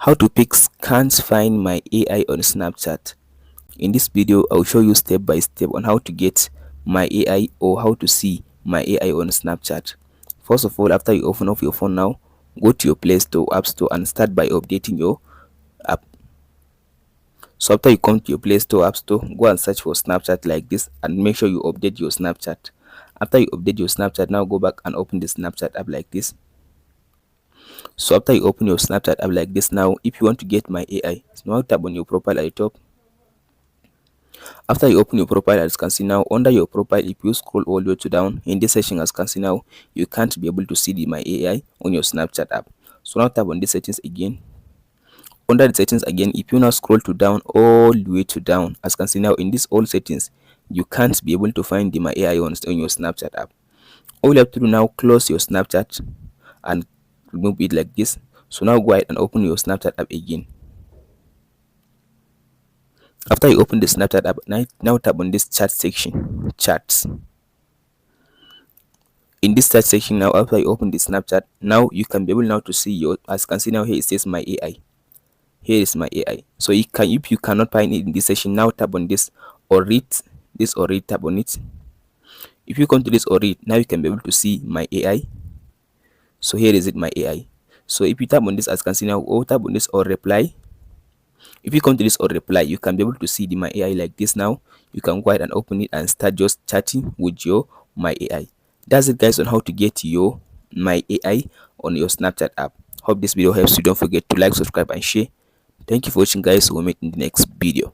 How to fix can't find my AI on Snapchat. In this video, I'll show you step by step on how to get my AI or how to see my AI on Snapchat. First of all, after you open up your phone now, go to your Play Store, App Store and start by updating your app. So after you come to your Play Store, App Store, go and search for Snapchat like this and make sure you update your Snapchat. After you update your Snapchat, now go back and open the Snapchat app like this. So after you open your Snapchat app like this, now if you want to get my AI, so now tap on your profile at the top. After you open your profile, as you can see now, under your profile, if you scroll all the way to down in this section, as you can see now, you can't be able to see the my AI on your Snapchat app. So now tap on the settings again. Under the settings again, if you now scroll to down all the way to down, as you can see now in this all settings, you can't be able to find the my AI on your Snapchat app. All you have to do now, close your Snapchat and remove it like this. So now go ahead and open your Snapchat app again. After you open the Snapchat app, now tap on this chat section, chats. In this chat section now, after you open the Snapchat, now you can be able now to see your, as you can see now here it says my AI. Here is my AI. So you can, if you cannot find it in this section, now tap on this or read, tap on it. If you come to this or read, now you can be able to see my AI. So here is it, my AI. So if you tap on this, as you can see now, or tap on this or reply. If you come to this or reply, you can be able to see the my AI like this. Now you can go ahead and open it and start just chatting with your my AI. That's it guys on how to get your my AI on your Snapchat app. Hope this video helps you. Don't forget to like, subscribe and share. Thank you for watching guys. We'll meet in the next video.